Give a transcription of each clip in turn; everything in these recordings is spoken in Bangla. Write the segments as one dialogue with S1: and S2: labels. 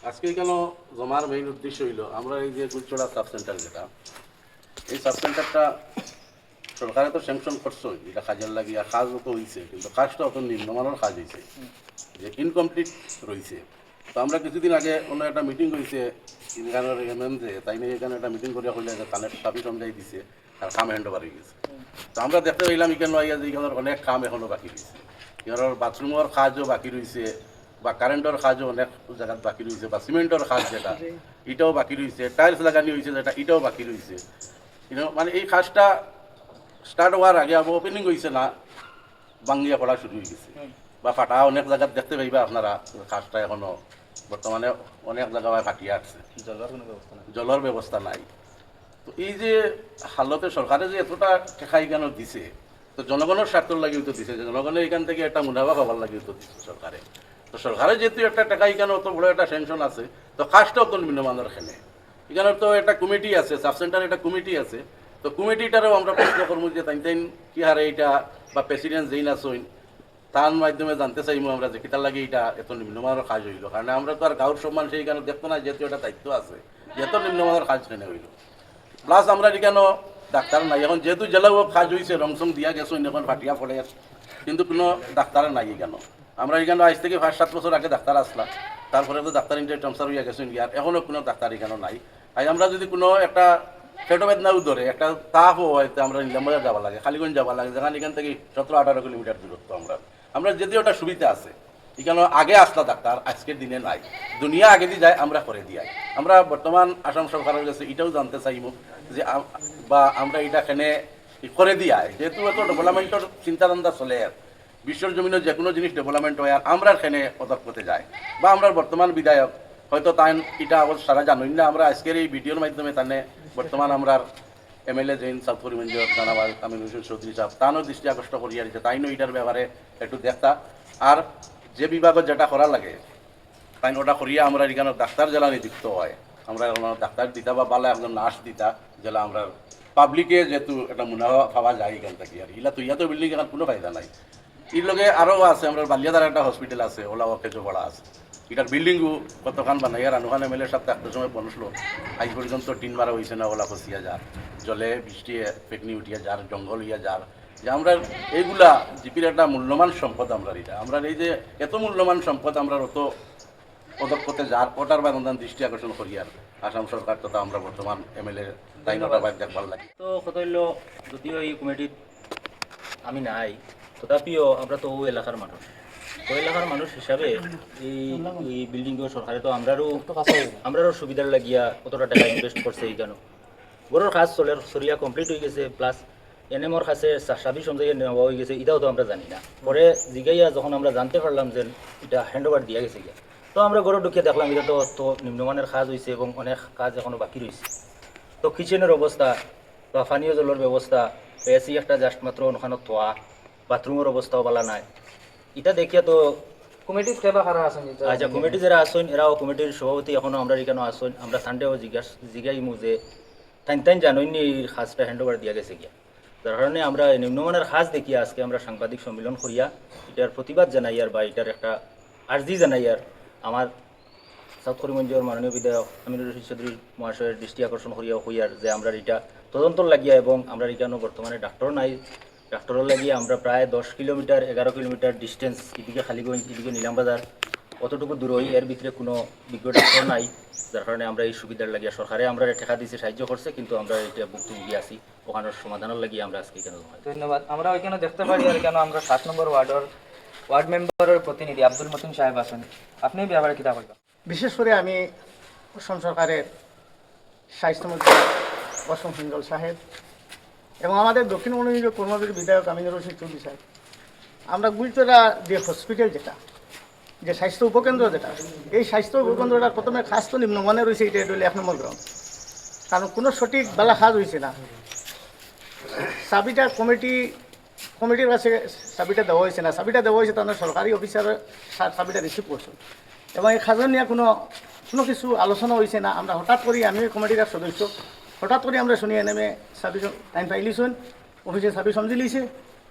S1: আজকে কেন জমার মেইন উদ্দেশ্য হইল আমরা এই যে গুলচড়া সাব সেন্টার যেটা এই সাব সেন্টারটা সরকারে তো স্যাংশন করছে এটা কাজের লাগিয়া কাজও তো হয়েছে কিন্তু কাজটা অত নিম্নমানের কাজ হয়েছে যে ইনকমপ্লিট রয়েছে। তো আমরা কিছুদিন আগে অন্য একটা মিটিং হয়েছে এখানের এমএনজে তাই নিয়ে এখানে একটা মিটিং করিয়া হইলে যে কানের সাবি সমঝাই দিছে আর কাম হ্যান্ড ওভার হয়ে গেছে। তো আমরা দেখতে পাইলাম এখানে আইয়া যে এখানের অনেক কাম এখনও বাকি রয়েছে, এখানের বাথরুমের কাজও বাকি রয়েছে বা কারেন্টের কাজও অনেক জায়গায় বাকি রয়েছে বা সিমেন্টের কাজ যেটা এটাও বাকি রয়েছে, টাইলস লাগানি হয়েছে যেটা এটাও বাকি রয়েছে। মানে এই কাজটা স্টার্ট হওয়ার আগে আবার ওপেনিং হয়েছে না বাঙ্গিয়া পড়া শুরু হয়ে গেছে বা ফাটা অনেক জায়গায় দেখতে পাইবা আপনারা কাজটা এখনো বর্তমানে অনেক জায়গায় ফাটিয়ে আসছে, জলের ব্যবস্থা নাই। তো এই যে হালতে সরকারে যে এতটা টেকা এখানে দিছে তো জনগণের স্বার্থর লাগিয়ে তো দিছে, জনগণের এখান থেকে একটা মুনাফা পাবার লাগিয়ে তো দিচ্ছে সরকারে। তো সরকারে যেহেতু একটা টাকা এখানে অত বড় একটা স্যাংশন আছে তো কাজটা অত নিম্নমানের এখানে এখানে তো একটা কমিটি আছে, সাব সেন্টার একটা কমিটি আছে। তো কমিটিটারও আমরা প্রশ্ন করবো যে তাই তাই কি হারে এটা বা প্রেসিডেন্ট যেই না সইন তার মাধ্যমে জানতে চাইবো আমরা যে কিতার লাগে এটা এত নিম্নমানের কাজ হইল, কারণ আমরা তো আর গাঁর সম্মান সেইখানে দেখতো না, যেহেতু একটা দায়িত্ব আছে যে এত নিম্নমানের কাজ কেন হইল। প্লাস আমরা এখানে ডাক্তার নাই, এখন যেহেতু জেলাও কাজ হয়েছে রংসং দিয়া গেছো এখন ফাটিয়া পড়ে কিন্তু কোনো ডাক্তার নাই কেন। আমরা এখানে আজ থেকে 5-7 বছর আগে ডাক্তার আসলাম, তারপরে তো ডাক্তার ইন্টার ট্রান্সফার হইয়া গেছেন গিয়ার এখনও কোনো ডাক্তার এখানে নাই। তাই আমরা যদি কোনো একটা পেটো বেদনাও ধরে একটা তাপও হয় তো আমরা নিলামবাজার যাওয়া লাগে, খালিগঞ্জ যাওয়া লাগে, যেখানে এখান থেকে 17-18 কিলোমিটার দূরত্ব। আমরা যদিও ওটা সুবিধা আছে এখানে আগে আসলা ডাক্তার আজকের দিনে নাই, দুনিয়া আগে দিয়ে যায় আমরা করে দিয়াই। আমরা বর্তমান আসাম সরকারের কাছে এটাও জানতে চাইব যে বা আমরা এটা এখানে করে দিয়াই, যেহেতু এত ডেভেলপমেন্টের চিন্তাধারা চলে বিশ্বর জমিনে যে কোনো জিনিস ডেভেলপমেন্ট হয় আর আমরা এখানে পদক করতে যাই বা আমরা বর্তমান বিধায়ক হয়তো তাই এটা অবশ্য সারা জানুন না, আমরা আজকের এই ভিডিওর মাধ্যমে তানে বর্তমান আমরা এমএলএ জৈন সাউথ করিমগঞ্জ জানাবাদ আমির হোসেন চৌধুরী সাহেব তানও দৃষ্টি আকর্ষণ করিয়া দিচ্ছে, তাইনও এটার ব্যাপারে একটু দেখতা আর যে বিভাগত যেটা করা লাগে তাই ওটা করিয়া আমরা এখানে ডাক্তার জেলা নিযুক্ত হয়, আমরা ডাক্তার দিতা বা বালা একজন নার্স দিতা জেলা আমরা পাবলিকে যেহেতু একটা মুনাফা পাওয়া যায় এখান থেকে আর ইলা তো ইয়াতো বিল্ডিং এখানে কোনো ফায়দা নাই। এর লগে আরও আছে আমরা বালিয়াদার একটা হসপিটাল আছে ওলা অকেজো পড়া আছে, এটার বিল্ডিংও কতখান বানাই আর আনুখান এমএলএ সাথে একটার সময় বনসলো আজ পর্যন্ত টিন মারা হয়েছে না, ওলা ফসিয়া যার জলে বৃষ্টি পেকনি উঠিয়া যার জঙ্গল হইয়া যার যে আমরা এইগুলা জিপির একটা মূল্যবান সম্পদ আমরা এটা আমরা এই যে এত মূল্যবান সম্পদ আমরা অত পদক্ষেপে যার ওটার বান্ধব দৃষ্টি আকর্ষণ করি আর আসাম সরকার তথা আমরা বর্তমান এমএলএ তাই ওটা বাইক দেখবার লাগে।
S2: তো কত হইল যদিও এই কমিটিত আমি নাই তথাপিও আমরা তো ওই এলাকার মানুষ, ওই এলাকার মানুষ হিসাবে এই বিল্ডিংগুলো সরকারে তো আমরারও সুবিধার লাগিয়া কতটা টাকা ইনভেস্ট করছে এইখানে গরুর কাজ চলিয়া কমপ্লিট হয়ে গেছে, প্লাস এনএমর কাছে চাবি সমঝাইয়া নেওয়া হয়ে গেছে, এটাও তো আমরা জানি না। পরে জিগাইয়া যখন আমরা জানতে পারলাম যে এটা হ্যান্ড ওভার দিয়া গেছে গিয়া তো আমরা গরু ঢুকিয়ে দেখলাম এটা তো নিম্নমানের কাজ হয়েছে এবং অনেক কাজ এখনও বাকি রয়েছে। তো কিচেনের অবস্থা বা পানীয় জলের ব্যবস্থা এসি একটা জাস্ট মাত্র ওখানে থোয়া, বাথরুমের অবস্থাও ভালো নাই। এটা দেখিয়া তো
S3: কমিটির কেবা কারা আছেন
S2: আচ্ছা কমিটি যারা আসেন এরাও কমিটির সভাপতি এখনও আমরা এখানেও আসেন, আমরা সানডেও জিগাইমু যে টাইন জানইনি এই কাজটা হ্যান্ড ওভার দিয়া গেছে গিয়া, যার কারণে আমরা নিম্নমানের কাজ দেখিয়া আজকে আমরা সাংবাদিক সম্মেলন করিয়া এটার প্রতিবাদ জানাই আর বা এটার একটা আর্জি জানাই আর আমার সাউথ করিমগঞ্জের মাননীয় বিধায়ক আমির রশিদ চৌধুরী মহাশয়ের দৃষ্টি আকর্ষণ করিয়া হইয়ার যে আমরা এটা তদন্ত লাগিয়া এবং আমরা এখানেও বর্তমানে ডাক্তার নাই, ডাক্তারও লাগিয়ে আমরা প্রায় 10 কিলোমিটার 11 কিলোমিটার ডিস্টেন্স এদিকে খালিগঞ্জ এদিকে নিলামবাজার অতটুকু দূর হই, এর ভিতরে কোনো বিজ্ঞ ডাক্তার নাই, যার কারণে আমরা এই সুবিধার লাগিয়া সরকারে আমরা টেকা দিয়েছে সাহায্য করছে কিন্তু আমরা এটা ভুক্তভোগী আছি, ওখানের সমাধানের লাগিয়ে আমরা আজকে এখানে জমা।
S3: ধন্যবাদ। আমরা ওইখানে দেখতে পারি আর কেন আমরা 7 নম্বর ওয়ার্ড মেম্বারের প্রতিনিধি আব্দুল মতিন সাহেব আছেন, আপনি এই ব্যাপারে কিতা বলবেন?
S4: বিশেষ করে আমি অসম সরকারের স্বাস্থ্যমন্ত্রী অসম সিঙ্গল সাহেব এবং আমাদের দক্ষিণ মনোনীত কর্মবীর বিধায়ক আমিনুর রশিদ চৌধুরী সাহেব, আমরা গুলচরা যে হসপিটাল যেটা যে স্বাস্থ্য উপকেন্দ্র যেটা এই স্বাস্থ্য উপকেন্দ্রটা প্রথমে খাস তো নিম্নমানের রয়েছে, এটা হলে 1 নম্বর গ্রাউন্ড, কারণ কোনো সঠিক বেলা কাজ হয়েছে না। চাবিটা কমিটির কাছে চাবিটা দেওয়া হয়েছে না, চাবিটা দেওয়া হয়েছে তাদের সরকারি অফিসারের চাবিটা রিসিভ করছে এবং এই খাজন নিয়ে কোনো কিছু আলোচনা হয়েছে না। আমরা হঠাৎ করে আমি কমিটির এক সদস্য হঠাৎ করে আমরা শুনি এনেমে চাবি টাইম পাইলিছুন অফিসে চাবি সমঝি লিছে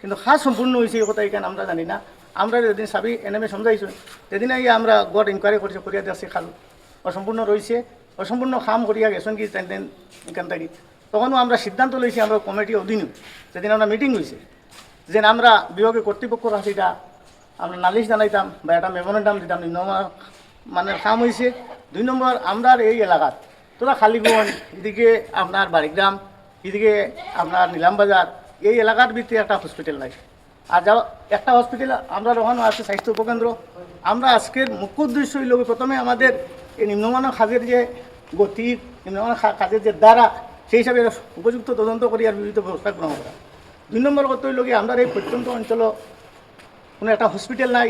S4: কিন্তু খাস সম্পূর্ণ হয়েছে এই কথা এখানে আমরা জানি না। আমরা যেদিন চাবি এনেমে সমঝাইছুন সেদিন আমরা গড় ইনকোয়ারি করছি করিয়া দিয়েছি খাল অসম্পূর্ণ রয়েছে, অসম্পূর্ণ কাম করিয়া গেছেন কি তেন এখান থেকে, তখনও আমরা সিদ্ধান্ত লইছি আমরা কমিটি অধীনেও সেদিন আমরা মিটিং হয়েছে যে আমরা বিভাগীয় কর্তৃপক্ষর কাছে এটা আমরা নালিশ জানাইতাম বা একটা মেমোরেন্ডাম দিতাম মানে কাম হয়েছে। 2 নম্বর আমরা এই এলাকাত তোরা খালিগঞ্জ, এদিকে আপনার বাড়িগ্রাম, এদিকে আপনার নিলামবাজার, এই এলাকার ভিতরে একটা হসপিটাল নাই। আর যা একটা হসপিটাল আমরা ওখানে আছে স্বাস্থ্য উপকেন্দ্র। আমরা আজকের মুখ্য উদ্দেশ্য হইল প্রথমে আমাদের এই নিম্নমানের কাজের যে গতি, নিম্নমানের কাজের যে দ্বারা, সেই হিসাবে উপযুক্ত তদন্ত করি আর বিবিধ ব্যবস্থা গ্রহণ করা। 2 নম্বর কথা হইল কি আমরা এই প্রত্যন্ত অঞ্চল কোনো একটা হসপিটাল নাই,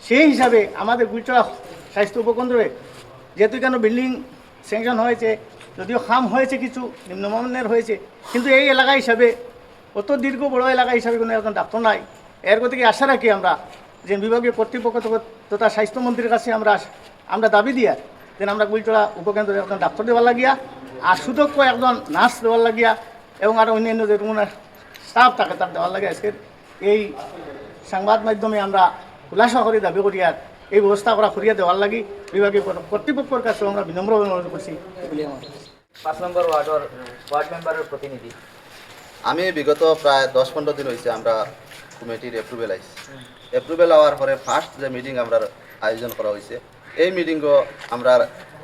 S4: সেই হিসাবে আমাদের গুলচড়া স্বাস্থ্য উপকেন্দ্রে যেহেতু কেন বিল্ডিং স্যাংশন হয়েছে, যদিও খাম হয়েছে কিছু নিম্নমানের হয়েছে, কিন্তু এই এলাকা হিসাবে অত দীর্ঘ বড় এলাকা হিসাবে কোনো একজন ডাক্তার নাই। এর থেকে আশা রাখি আমরা যে বিভাগীয় কর্তৃপক্ষ তথা স্বাস্থ্যমন্ত্রীর কাছে আমরা দাবি দিয়া যেন আমরা গুলচড়া উপকেন্দ্রে একজন ডাক্তার দেওয়ার লাগিয়া আর সুদক্ষ একজন নার্স দেওয়ার লাগিয়া এবং আরও অন্যান্য যে কোনো স্টাফ থাকে তার দেওয়ার লাগে আজকের এই সংবাদ মাধ্যমে আমরা খুলাসা করে দাবি করি আর এই ব্যবস্থা করিয়া দেওয়ার লাগি বিভাগীয় কর্তৃপক্ষের কাছে আমরা বিনম্র অনুরোধ করছি বলে আমার
S3: 5 নম্বর ওয়ার্ড মেম্বারের প্রতিনিধি।
S5: আমি বিগত প্রায় 10-15 দিন হয়েছে আমরা কমিটির এপ্রুভেল আইছি। এপ্রুভেল হওয়ার পরে ফার্স্ট যে মিটিং আমরা আয়োজন করা হয়েছে, এই মিটিংও আমরা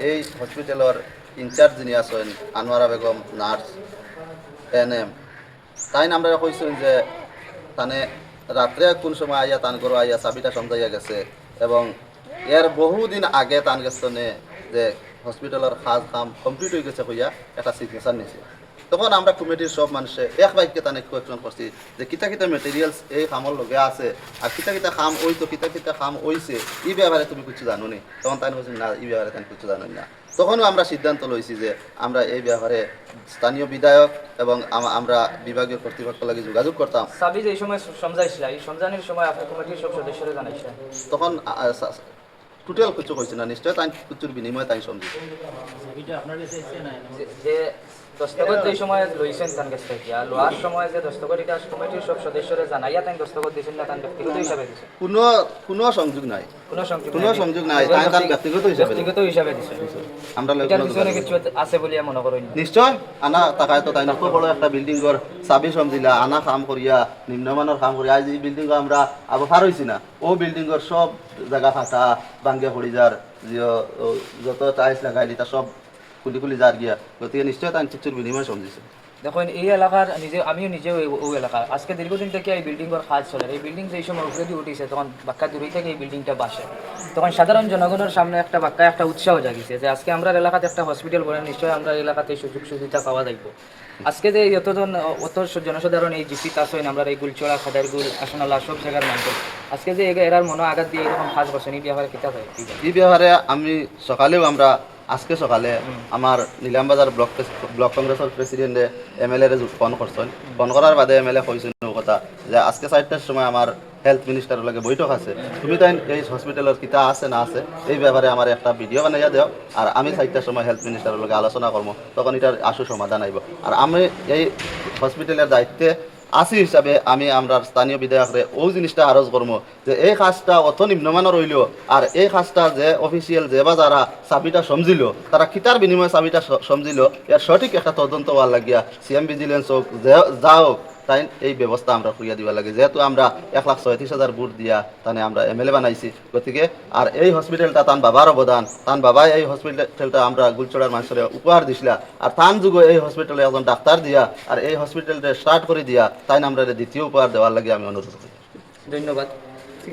S5: এই হসপিটালের ইনচার্জ যিনি আছেন আনোয়ারা বেগম নার্স NM, তাই আমরা কইছেন যে তানে রাত্রে কোন সময় আইয়া তান করে আইয়া চাবিটা সমঝাইয়া গেছে এবং এর বহুদিন আগে তান গেছে যে হসপিটালের কাম কমপ্লিট হয়ে গেছে হইয়া একটা সিগনেচার নিছে। তখন আমরা কমিটির সব মানুষে এক বাক্যে তানে কোয়েকশন করছি যে কিতা কিতা মেটেরিয়ালস এই কামর লগে আছে আর কিতা কিতা কাম হইতো কিতা কিতা কাম হইছে এই ব্যাপারে তুমি কিছু জানো নি? তখন তাই বলছি না, এই ব্যাপারে তাই কিছু জানো না। তখনও আমরা সিদ্ধান্ত লইছি যে আমরা এই ব্যাপারে স্থানীয় বিধায়ক এবং আমরা বিভাগীয় কর্তৃপক্ষের লাগে যোগাযোগ করতাম।
S3: সাবি যে সময় সমঝাইছিল, এই সমঝানির সময় আপনি কমিটির সব সদস্যরা জানাইছেন?
S5: তখন টোটাল কিছু হয়েছে না, নিশ্চয় তাই কিছুর বিনিময়ে তাই সমঝি
S3: যে দস্তখত যে সময় লইছেন তার কাছ থেকে আর লোয়ার সময় যে দস্তখত এটা কমিটির সব সদস্যরা জানাইয়া তাই দস্তখত দিয়েছেন না তার ব্যক্তিগত হিসাবে দিয়েছেন?
S5: কোনো সংযোগ নাই,
S3: কোনো
S5: কোনো সংযোগ নাই, তাই তার ব্যক্তিগত
S3: হিসাবে দিয়েছেন।
S5: আমরা
S3: এটার পিছনে কিছু আছে বলে মনে করেন?
S5: নিশ্চয় আনা তাকায় তো তাই না, বড় একটা বিল্ডিং ঘর চাবি সমজিলা আনা কাম করিয়া নিম্নমানের কাম করিয়া আজ এই বিল্ডিং আমরা আবো পার হয়েছি না, ও বিল্ডিং ঘর সব জায়গা ফাটা ভাঙ্গে পড়ি যার যত টাইলস লাগাই দিতা সব খুলি খুলি যার গিয়া, গতিকে নিশ্চয় তাই কিছুর বিনিময় সমঝিছে।
S3: দেখুন এই এলাকার আমিও নিজে ওই এলাকা আজকে দীর্ঘদিন থেকে এই বিল্ডিংয়ের কাজ চলে। এই বিল্ডিং যে সময় উপরে দিয়ে উঠেছে তখন বাক্কা দূরেই থেকে এই বিল্ডিংটা বাসে, তখন সাধারণ জনগণের সামনে একটা উৎসাহ জাগিছে যে আজকে আমরা এলাকাতে একটা হসপিটাল বলে নিশ্চয়ই আমরা এলাকাতে সুযোগ সুবিধা পাওয়া যাইব। আজকে যে অত জনসাধারণ এই জিপি আছেন আমরা এই গুলচড়া খাদারগুল আসনালা সব জায়গার মানুষ আজকে যে এরার মনে আঘাত দিয়ে এরকম কাজ করছেন, এই ব্যাপারে কিতা হয়?
S5: এই ব্যাপারে আমি সকালেও আমরা আজকে সকালে আমার নিলামবাজার ব্লক কংগ্রেসের প্রেসিডেন্টে MLA ফোন করছেন, ফোন করার বাদে MLA কইছেন কথা যে আজকে 4টার সময় আমার হেলথ মিনিস্টারের লাগে বৈঠক আছে, তুমি তাই এই হসপিটালের কিতা আছে না আছে এই ব্যাপারে আমার একটা ভিডিও বানাইয়া দেও আর আমি 4টার সময় হেলথ মিনিস্টারের লাগে আলোচনা করবো, তখন এটার আশু সমাধান আইব। আর আমি এই হসপিটালের দায়িত্বে আসি হিসাবে আমি আমরা স্থানীয় বিধায়করে ও জিনিসটা আরজ করবো যে এই কাজটা অত নিম্নমানের রইল আর এই কাজটা যে অফিসিয়াল যে বা যারা চাবিটা সমজিল তারা কিতার বিনিময়ে চাবিটা সমজিল এর সঠিক একটা তদন্ত হওয়ার লাগিয়া CM ভিজিলেন্স হোক যা হোক তাই এই ব্যবস্থা আমরা করিয়া দিবা লাগে, যেহেতু আমরা 1,37,000 ভোট দিয়া তানে আমরা MLA বানাইছি। গতিকে আর এই হসপিটালটা তান বাবার অবদান, তান বাবাই এই হসপিটালটা আমরা গুলচড়ার মানুষের উপহার দিছিলা আর তান যুগে এই হসপিটালে একজন ডাক্তার দিয়া আর এই হসপিটালটা স্টার্ট করে দিয়া তাই আমরা দ্বিতীয় উপহার দেওয়ার লাগে আমি অনুরোধ করি।
S3: ধন্যবাদ।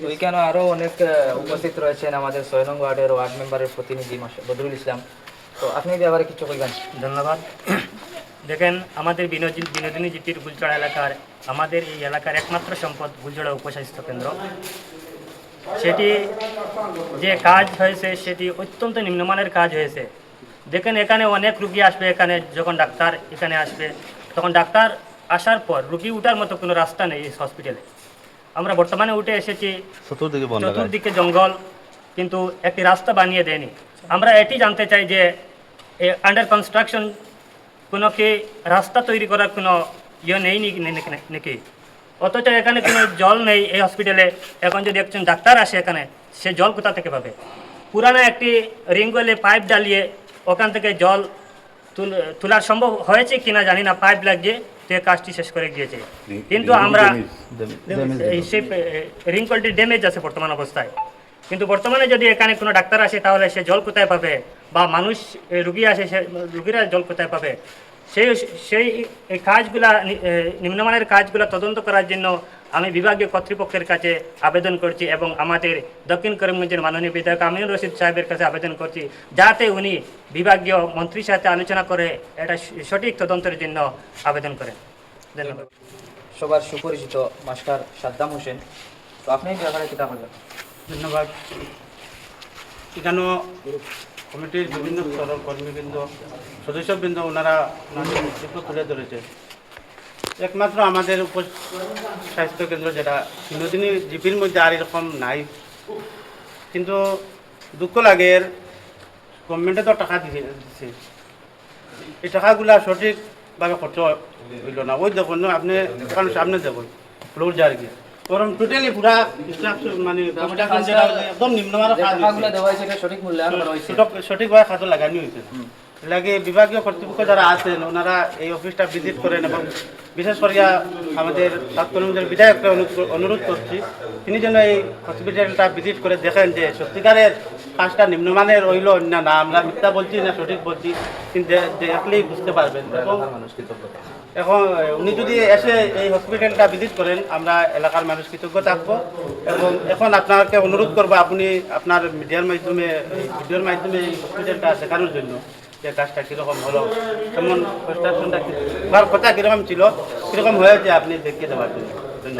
S3: ওইখানে আরও অনেক উপস্থিত রয়েছেন আমাদের 6 নং ওয়ার্ডের ওয়ার্ড মেম্বারের প্রতিনিধি বদরুল ইসলাম, তো আপনি ব্যাপারে কিছু বলবেন?
S6: ধন্যবাদ। দেখেন আমাদের বিনোদিনী জিপির গুলচড়া এলাকার আমাদের এই এলাকার একমাত্র সম্পদ গুলচড়া উপস্বাস্থ্য কেন্দ্র, সেটি যে কাজ হয়েছে সেটি অত্যন্ত নিম্নমানের কাজ হয়েছে। দেখেন এখানে অনেক রুগী আসবে, এখানে যখন ডাক্তার এখানে আসবে তখন ডাক্তার আসার পর রুগী উঠার মতো কোনো রাস্তা নেই এই হসপিটালে। আমরা বর্তমানে উঠে এসেছি, চতুর্দিকে জঙ্গল, কিন্তু একটি রাস্তা বানিয়ে দেয়নি। আমরা এটি জানতে চাই যে আন্ডার কনস্ট্রাকশন কোনো কি রাস্তা তৈরি করার কোনো নেই নাকি, অথচ এখানে কোনো জল নেই এই হসপিটালে। এখন যদি একজন ডাক্তার আসে এখানে, সে জল কোথা থেকে পাবে? পুরানো একটি রিঙ্গলে পাইপ ডালিয়ে ওখান থেকে জল তোলার সম্ভব হয়েছে কিনা জানি না, পাইপ লাগিয়ে সে কাজটি শেষ করে গিয়েছে। কিন্তু আমরা সেই রিঙ্গলটি ড্যামেজ আছে বর্তমান অবস্থায়। কিন্তু বর্তমানে যদি এখানে কোনো ডাক্তার আসে তাহলে সে জল কোথায় পাবে, বা মানুষ রুগী আসে সে রুগীরা জল কোথায় পাবে? সেই কাজগুলা নিম্নমানের কাজগুলো তদন্ত করার জন্য আমি বিভাগীয় কর্তৃপক্ষের কাছে আবেদন করছি এবং আমাদের দক্ষিণ করিমগঞ্জের মাননীয় বিধায়ক আমিনুর রশিদ সাহেবের কাছে আবেদন করছি, যাতে উনি বিভাগীয় মন্ত্রীর সাথে আলোচনা করে এটা সঠিক তদন্তের জন্য আবেদন করেন। ধন্যবাদ।
S3: সবার সুপরিচিত মাস্টার সাদ্দাম হোসেন, তো আপনি এই ব্যাপারে কিতা করবেন?
S7: ধন্যবাদ। এখানেও কমিটির বিভিন্ন স্তরের কর্মীবৃন্দ, সদস্যবৃন্দ ওনারা ওনাদের বক্তব্য তুলে ধরেছে। একমাত্র আমাদের স্বাস্থ্য কেন্দ্র যেটা বিনোদিনী জিপির মধ্যে আর এরকম নাই, কিন্তু দুঃখ লাগে গভর্নমেন্টে তো টাকা দিচ্ছে, এই টাকাগুলা সঠিকভাবে খরচ হইল না। ওই দেখুন আপনি দোকানের সামনে দেখুন ফ্লোর যার গিয়ে গরম টোটালি পুরা মানে একদম নিম্নমানের কাজ
S3: টাকাগুলো দেওয়া হয়েছে এটা সঠিক মূল্যায়ন করা হয়েছে?
S7: সঠিকভাবে খাদ্য লাগানো হয়েছে। লাগে বিভাগীয় কর্তৃপক্ষ যারা আছেন ওনারা এই অফিসটা ভিজিট করেন, এবং বিশেষ করিয়া আমাদের সাতকর্মীদের বিধায়ককে অনুরোধ করছি তিনি যেন এই হসপিটালটা ভিজিট করে দেখেন যে সত্যিকারের কাজটা নিম্নমানের হইল না না, আমরা মিথ্যা বলছি না সঠিক বলছি, কিন্তু দেখলেই বুঝতে পারবেন। এবং এখন উনি যদি এসে এই হসপিটালটা ভিজিট করেন আমরা এলাকার মানুষ কৃতজ্ঞ থাকবো। এবং এখন আপনাকে অনুরোধ করবো আপনি আপনার মিডিয়ার মাধ্যমে ভিডিওর মাধ্যমে এই হসপিটালটা দেখানোর জন্য যে কাজটা কীরকম হলো, কেমন কনস্ট্রাকশনটা কথা কীরকম ছিল, কীরকম হয়েছে আপনি দেখিয়ে দেওয়ার জন্য।